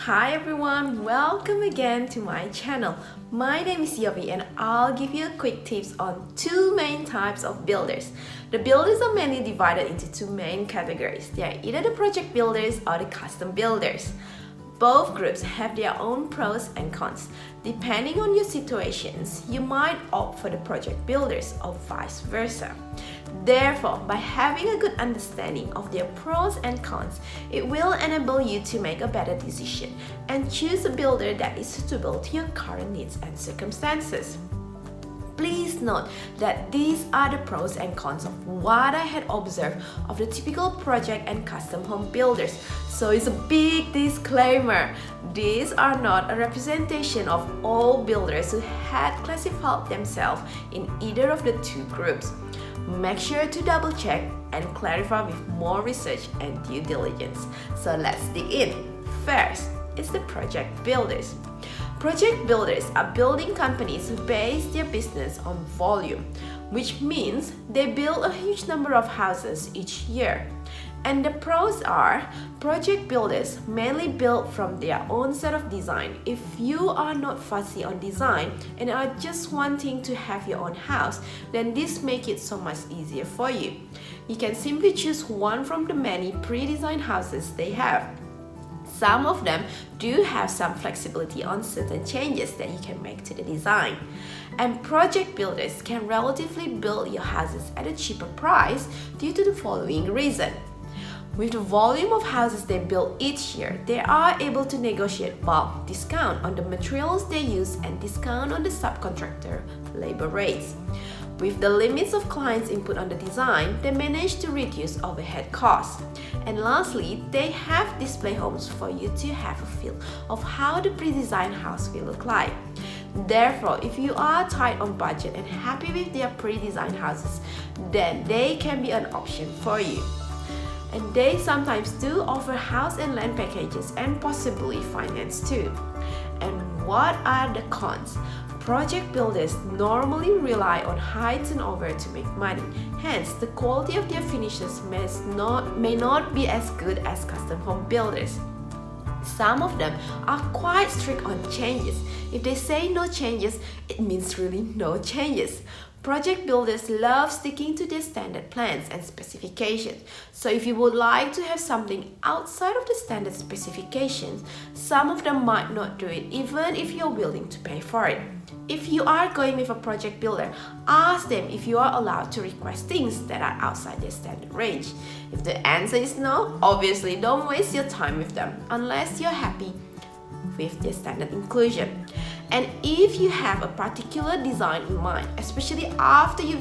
Hi everyone, welcome again to my channel. My name is Yobi and I'll give you quick tips on two main types of builders. The builders are mainly divided into two main categories. They are either the project builders or the custom builders. Both groups have their own pros and cons. Depending on your situations, you might opt for the project builders or vice versa. Therefore, by having a good understanding of their pros and cons, it will enable you to make a better decision and choose a builder that is suitable to your current needs and circumstances. Please note that these are the pros and cons of what I had observed of the typical project and custom home builders. So it's a big disclaimer. These are not a representation of all builders who had classified themselves in either of the two groups. Make sure to double check and clarify with more research and due diligence. So let's dig in. First, it's the project builders. Project builders are building companies who base their business on volume, which means they build a huge number of houses each year. And the pros are, project builders mainly build from their own set of design. If you are not fussy on design and are just wanting to have your own house, then this makes it so much easier for you. You can simply choose one from the many pre-designed houses they have. Some of them do have some flexibility on certain changes that you can make to the design. And project builders can relatively build your houses at a cheaper price due to the following reason. With the volume of houses they build each year, they are able to negotiate bulk discount on the materials they use and discount on the subcontractor labor rates. With the limits of clients' input on the design, they manage to reduce overhead costs. And lastly, they have display homes for you to have a feel of how the pre-designed house will look like. Therefore, if you are tight on budget and happy with their pre-designed houses, then they can be an option for you. And they sometimes do offer house and land packages and possibly finance too. And what are the cons? Project builders normally rely on high turnover to make money. Hence, the quality of their finishes may not be as good as custom home builders. Some of them are quite strict on changes. If they say no changes, it means really no changes. Project builders love sticking to their standard plans and specifications. So if you would like to have something outside of the standard specifications, some of them might not do it even if you're willing to pay for it. If you are going with a project builder, ask them if you are allowed to request things that are outside their standard range. If the answer is no, obviously don't waste your time with them unless you're happy with their standard inclusion. And if you have a particular design in mind, especially after you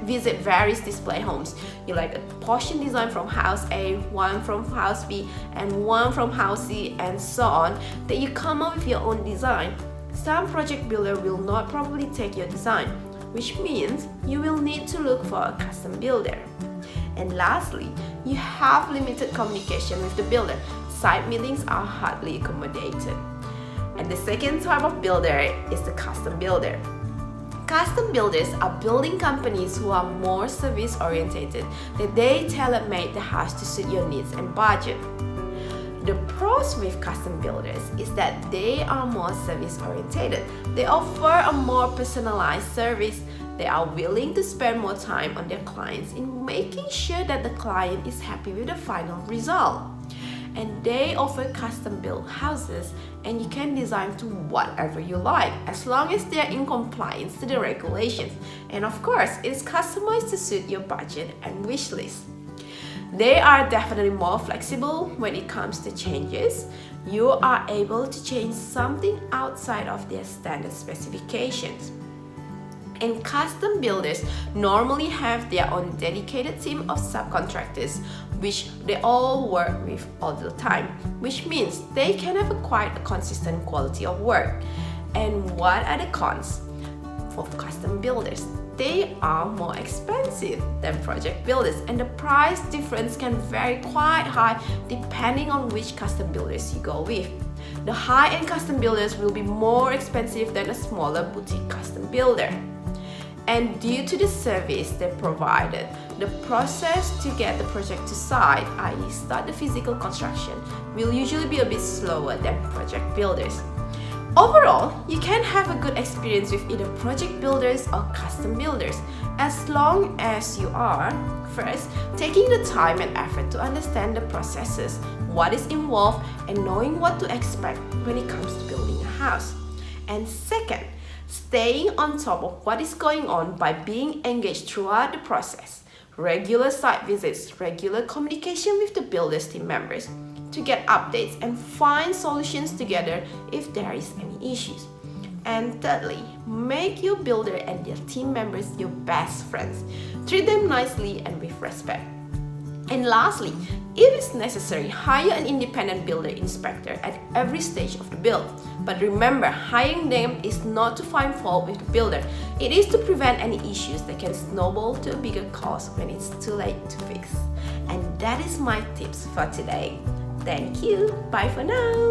visit various display homes, you like a portion design from house A, one from house B, and one from house C, and so on, that you come up with your own design, some project builder will not probably take your design, which means you will need to look for a custom builder. And lastly, you have limited communication with the builder. Site meetings are hardly accommodated. And the second type of builder is the custom builder. Custom builders are building companies who are more service oriented, that they tailor-made the house to suit your needs and budget. The pros with custom builders is that they are more service oriented. They offer a more personalized service. They are willing to spend more time on their clients in making sure that the client is happy with the final result. And they offer custom built houses, and you can design to whatever you like as long as they are in compliance to the regulations. And of course, it's customized to suit your budget and wish list. They are definitely more flexible when it comes to changes. You are able to change something outside of their standard specifications. And custom builders normally have their own dedicated team of subcontractors, which they all work with all the time, which means they can have quite a consistent quality of work. And what are the cons for custom builders? They are more expensive than project builders, and the price difference can vary quite high depending on which custom builders you go with. The high-end custom builders will be more expensive than a smaller boutique custom builder. And due to the service they provided, the process to get the project to site, i.e. start the physical construction, will usually be a bit slower than project builders. Overall, you can have a good experience with either project builders or custom builders as long as you are, first, taking the time and effort to understand the processes, what is involved, and knowing what to expect when it comes to building a house. And second, staying on top of what is going on by being engaged throughout the process, regular site visits, regular communication with the builder's team members, to get updates and find solutions together if there is any issues. And thirdly, make your builder and their team members your best friends. Treat them nicely and with respect. And lastly, if it's necessary, hire an independent builder inspector at every stage of the build. But remember, hiring them is not to find fault with the builder. It is to prevent any issues that can snowball to a bigger cost when it's too late to fix. And that is my tips for today. Thank you. Bye for now.